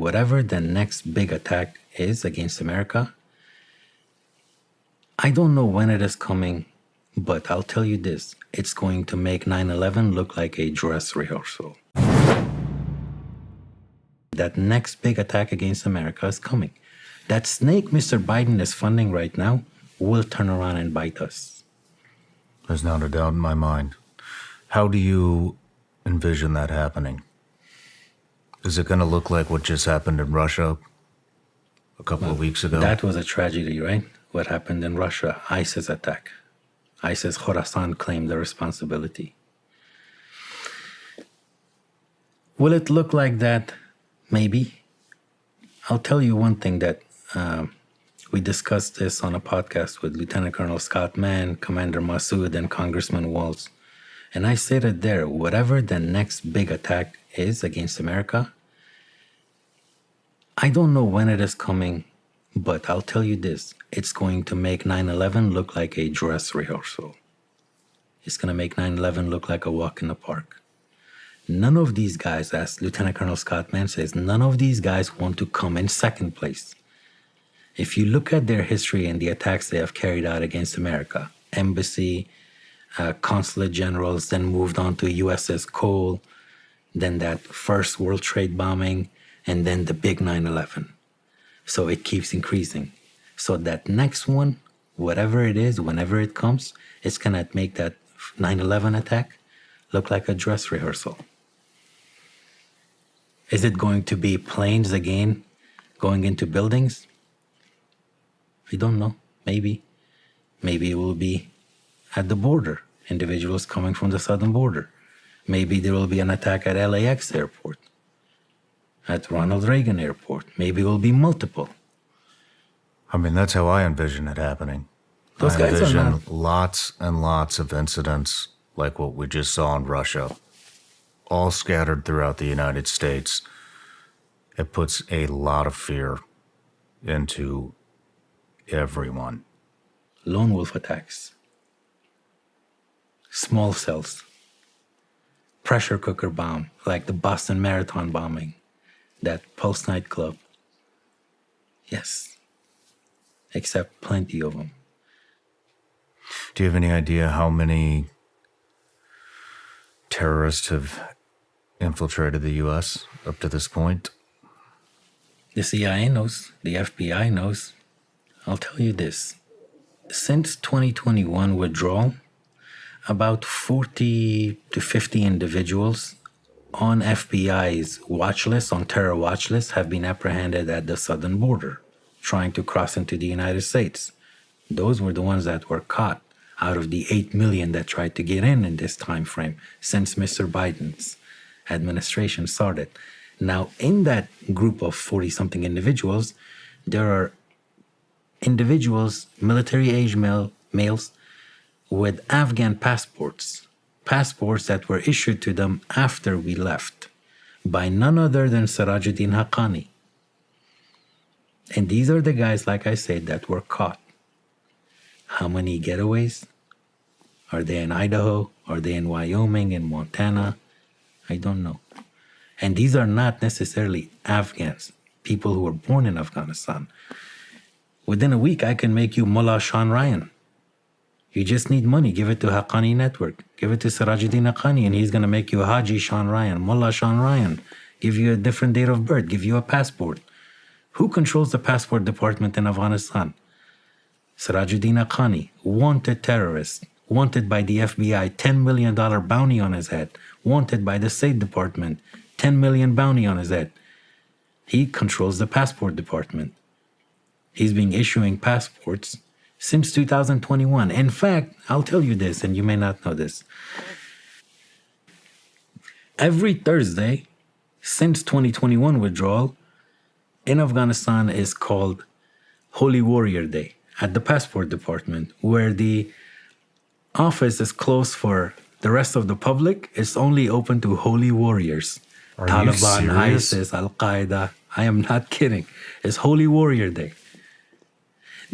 whatever the next big attack is against America, I don't know when it is coming, but I'll tell you this. It's going to make 9/11 look like a dress rehearsal. That next big attack against America is coming. That snake Mr. Biden is funding right now will turn around and bite us. There's not a doubt in my mind. How do you envision that happening? Is it going to look like what just happened in Russia a couple of weeks ago? That was a tragedy, right? What happened in Russia, ISIS attack. ISIS Khorasan claimed the responsibility. Will it look like that? Maybe. I'll tell you one thing that we discussed this on a podcast with Lieutenant Colonel Scott Mann, Commander Massoud, and Congressman Walz. And I stated there, whatever the next big attack is against America, I don't know when it is coming, but I'll tell you this. It's going to make 9/11 look like a dress rehearsal. It's going to make 9/11 look like a walk in the park. None of these guys, as Lieutenant Colonel Scott Mann says, none of these guys want to come in second place. If you look at their history and the attacks they have carried out against America, embassy, consulate generals, then moved on to USS Cole, then that first World Trade bombing, and then the big 9/11. So it keeps increasing. So that next one, whatever it is, whenever it comes, it's going to make that 9/11 attack look like a dress rehearsal. Is it going to be planes again going into buildings? I don't know. Maybe. Maybe it will be at the border, individuals coming from the southern border. Maybe there will be an attack at LAX airport, at Ronald Reagan airport. Maybe it will be multiple. I mean, that's how I envision it happening. Those I guys are envision not. lots and lots of incidents like what we just saw in Russia, all scattered throughout the United States. It puts a lot of fear into everyone. Lone wolf attacks. Small cells. Pressure cooker bomb, like the Boston Marathon bombing. That Pulse nightclub. Yes. Except plenty of them. Do you have any idea how many terrorists have infiltrated the U.S. up to this point? The CIA knows. The FBI knows. I'll tell you this. Since 2021 withdrawal, about 40 to 50 individuals on FBI's watch list, on terror watch list, have been apprehended at the southern border, trying to cross into the United States. Those were the ones that were caught out of the 8 million that tried to get in this time frame since Mr. Biden's administration started. Now, in that group of 40-something individuals, there are individuals, military-age males, with Afghan passports that were issued to them after we left by none other than Sirajuddin Haqqani. And these are the guys, like I said, that were caught. How many getaways? Are they in Idaho? Are they in Wyoming, in Montana? I don't know. And these are not necessarily Afghans, people who were born in Afghanistan. Within a week, I can make you Mullah Shawn Ryan. You just need money. Give it to Haqqani Network. Give it to Sirajuddin Haqqani, and he's going to make you Haji Shawn Ryan, Mullah Shawn Ryan. Give you a different date of birth. Give you a passport. Who controls the passport department in Afghanistan? Sirajuddin Haqqani, wanted terrorist, wanted by the FBI, $10 million bounty on his head, wanted by the State Department, $10 million bounty on his head. He controls the passport department. He's been issuing passports since 2021. In fact, I'll tell you this, and you may not know this. Every Thursday since 2021 withdrawal in Afghanistan is called Holy Warrior Day at the passport department, where the office is closed for the rest of the public. It's only open to holy warriors. Are Taliban, you serious? ISIS, Al-Qaeda. I am not kidding. It's Holy Warrior Day.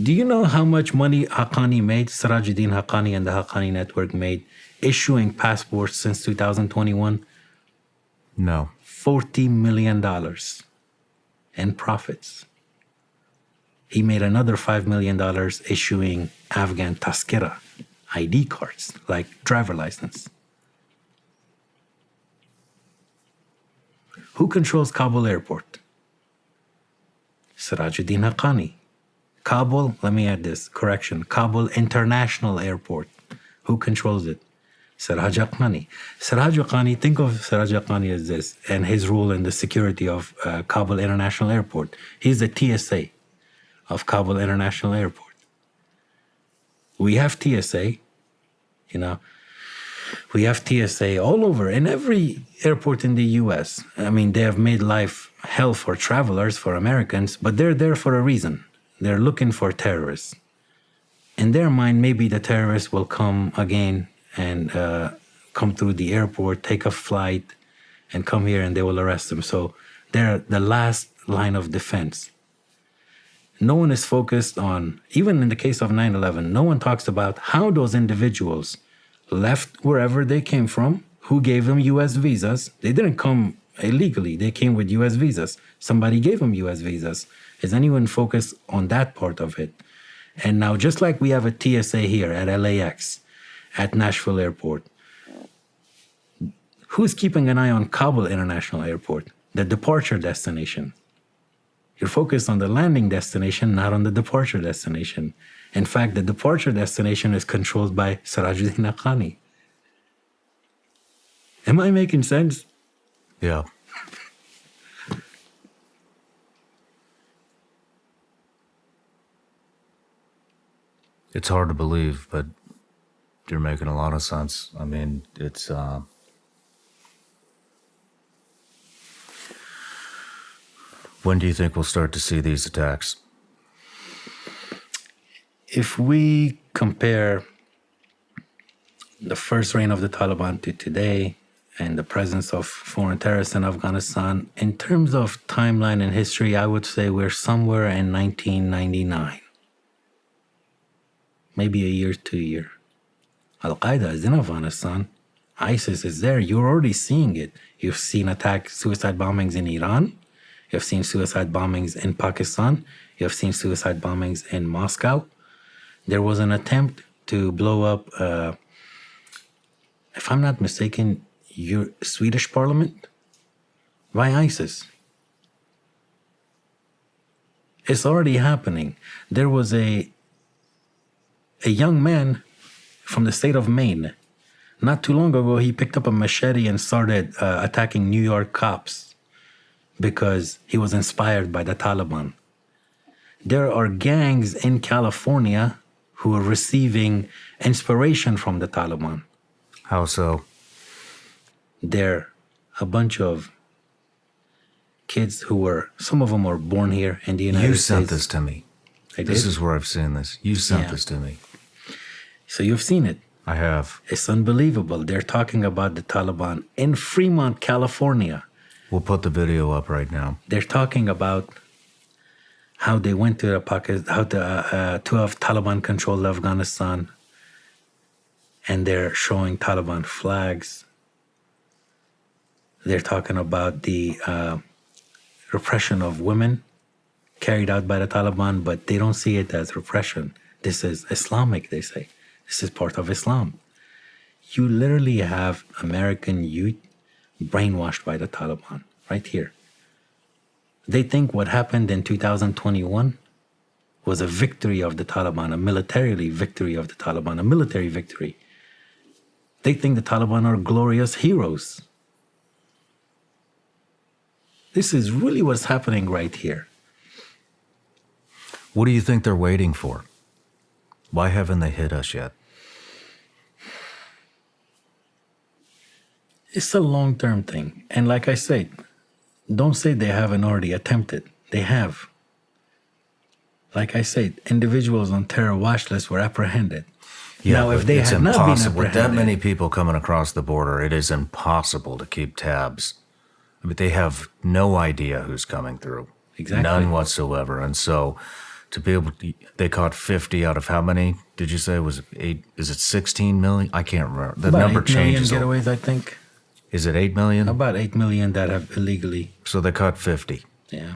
Do you know how much money Haqqani made, Sirajuddin Haqqani and the Haqqani Network made, issuing passports since 2021? No. $40 million. in profits. He made another $5 million issuing Afghan Tazkira ID cards, like driver license. Who controls Kabul airport? Sirajuddin Haqqani. Kabul, let me add this, correction, Kabul International Airport. Who controls it? Siraj Haqqani. Siraj Haqqani, think of Siraj Haqqani as this, and his role in the security of Kabul International Airport. He's the TSA of Kabul International Airport. We have TSA, we have TSA all over in every airport in the US. I mean, they have made life hell for travelers, for Americans, but they're there for a reason. They're looking for terrorists. In their mind, maybe the terrorists will come again and come through the airport, take a flight, and come here and they will arrest them. So they're the last line of defense. No one is focused on, even in the case of 9/11, no one talks about how those individuals left wherever they came from, who gave them U.S. visas. They didn't come illegally. They came with U.S. visas. Somebody gave them U.S. visas. Is anyone focused on that part of it? And now, just like we have a TSA here at LAX, at Nashville Airport, who's keeping an eye on Kabul International Airport, the departure destination? You're focused on the landing destination, not on the departure destination. In fact, the departure destination is controlled by Sirajuddin Haqqani. Am I making sense? Yeah. It's hard to believe, but you're making a lot of sense. I mean, it's when do you think we'll start to see these attacks? If we compare the first reign of the Taliban to today and the presence of foreign terrorists in Afghanistan, in terms of timeline and history, I would say we're somewhere in 1999. Maybe a year, 2 years. Al-Qaeda is in Afghanistan. ISIS is there. You're already seeing it. You've seen suicide bombings in Iran. You've seen suicide bombings in Pakistan. You've seen suicide bombings in Moscow. There was an attempt to blow up, if I'm not mistaken, your Swedish parliament by ISIS. It's already happening. There was a young man from the state of Maine. Not too long ago, he picked up a machete and started attacking New York cops because he was inspired by the Taliban. There are gangs in California who are receiving inspiration from the Taliban. How so? They're a bunch of kids who some of them were born here in the United States. You sent this to me. I did? This is where I've seen this. You sent this to me. So you've seen it. I have. It's unbelievable. They're talking about the Taliban in Fremont, California. We'll put the video up right now. They're talking about how they went to Pakistan, to have Taliban-controlled Afghanistan, and they're showing Taliban flags. They're talking about the repression of women carried out by the Taliban, but they don't see it as repression. This is Islamic, they say. This is part of Islam. You literally have American youth brainwashed by the Taliban right here. They think what happened in 2021 was a victory of the Taliban, a military victory of the Taliban, a military victory. They think the Taliban are glorious heroes. This is really what's happening right here. What do you think they're waiting for? Why haven't they hit us yet? It's a long-term thing. And like I said, don't say they haven't already attempted. They have. Like I said, individuals on terror watch lists were apprehended. Yeah, now, if they it's had not been impossible. With that apprehended, many people coming across the border, it is impossible to keep tabs. I mean, they have no idea who's coming through. Exactly. None whatsoever. And so to be able to, they caught 50 out of how many? Did you say was it 8? Is it 16 million? I can't remember. The about number 8 million changes. getaways, I think. Is it 8 million? About 8 million that have illegally. So they caught 50. Yeah.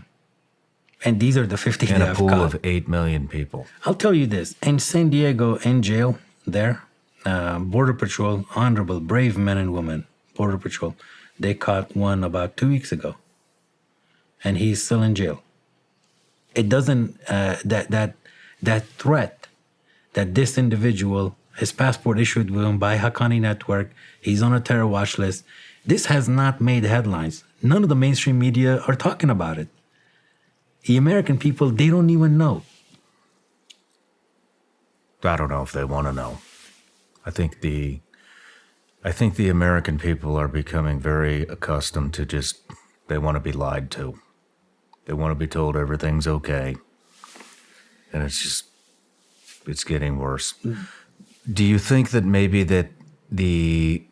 And these are the 50 In they a have pool caught. of 8 million people. I'll tell you this. In San Diego, in jail, there, Border Patrol, honorable, brave men and women, Border Patrol, they caught one about 2 weeks ago. And he's still in jail. It doesn't, that threat that this individual, his passport issued with him by Haqqani Network, he's on a terror watch list, this has not made headlines. None of the mainstream media are talking about it. The American people, they don't even know. I don't know if they want to know. I think the American people are becoming very accustomed to just, they want to be lied to. They want to be told everything's okay. And it's getting worse. Do you think that maybe that the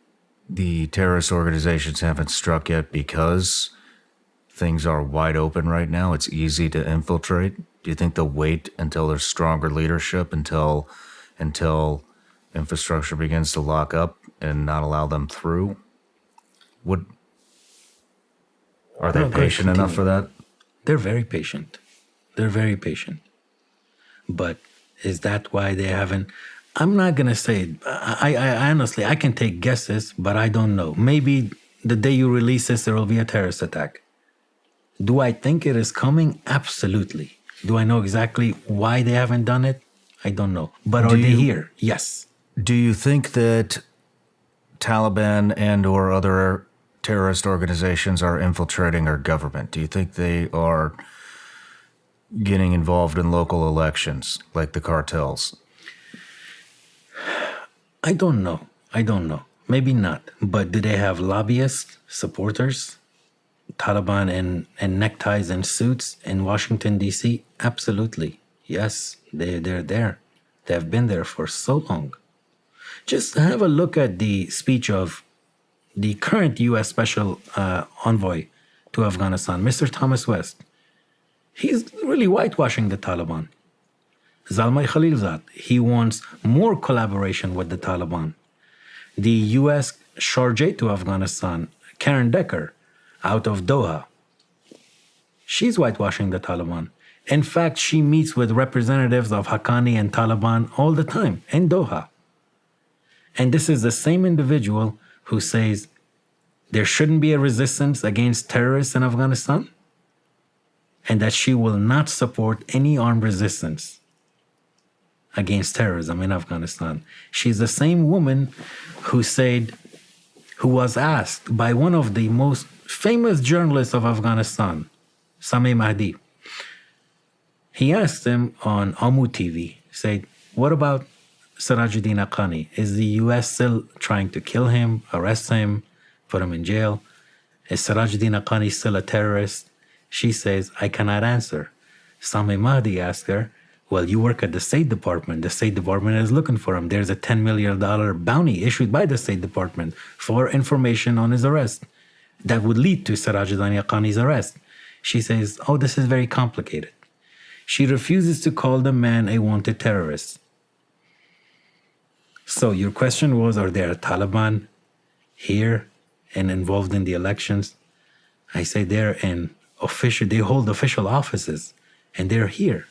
terrorist organizations haven't struck yet because things are wide open right now? It's easy to infiltrate. Do you think they'll wait until there's stronger leadership, until infrastructure begins to lock up and not allow them through? Are they patient enough for that? They're very patient. They're very patient. But is that why they haven't? I'm not going to say it. I honestly, I can take guesses, but I don't know. Maybe the day you release this, there will be a terrorist attack. Do I think it is coming? Absolutely. Do I know exactly why they haven't done it? I don't know. But are they here? Yes. Do you think that Taliban and or other terrorist organizations are infiltrating our government? Do you think they are getting involved in local elections like the cartels? I don't know. Maybe not. But do they have lobbyists, supporters, Taliban in neckties and suits in Washington, D.C.? Absolutely. Yes, they're there. They have been there for so long. Just have a look at the speech of the current U.S. Special Envoy to Afghanistan, Mr. Thomas West. He's really whitewashing the Taliban. Zalmay Khalilzad, he wants more collaboration with the Taliban. The U.S. Chargé to Afghanistan, Karen Decker, out of Doha, she's whitewashing the Taliban. In fact, she meets with representatives of Haqqani and Taliban all the time in Doha. And this is the same individual who says there shouldn't be a resistance against terrorists in Afghanistan and that she will not support any armed resistance against terrorism in Afghanistan. She's the same woman who was asked by one of the most famous journalists of Afghanistan, Sami Mahdi. He asked him on Amu TV, said, what about Sirajuddin Haqqani? Is the U.S. still trying to kill him, arrest him, put him in jail? Is Sirajuddin Haqqani still a terrorist? She says, I cannot answer. Sami Mahdi asked her, well, you work at the State Department. The State Department is looking for him. There's a $10 million bounty issued by the State Department for information on his arrest that would lead to Sirajuddin Haqqani's arrest. She says, oh, this is very complicated. She refuses to call the man a wanted terrorist. So your question was, are there Taliban here and involved in the elections? I say they hold official offices and they're here.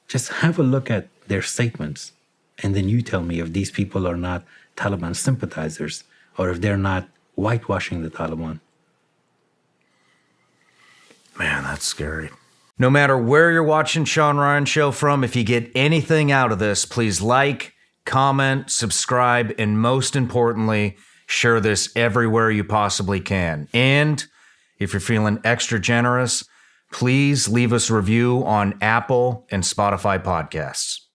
Just have a look at their statements and then you tell me if these people are not Taliban sympathizers or if they're not whitewashing the Taliban. Man, that's scary. No matter where you're watching Shawn Ryan Show from, if you get anything out of this, please like, comment, subscribe, and most importantly, share this everywhere you possibly can. And if you're feeling extra generous, please leave us a review on Apple and Spotify podcasts.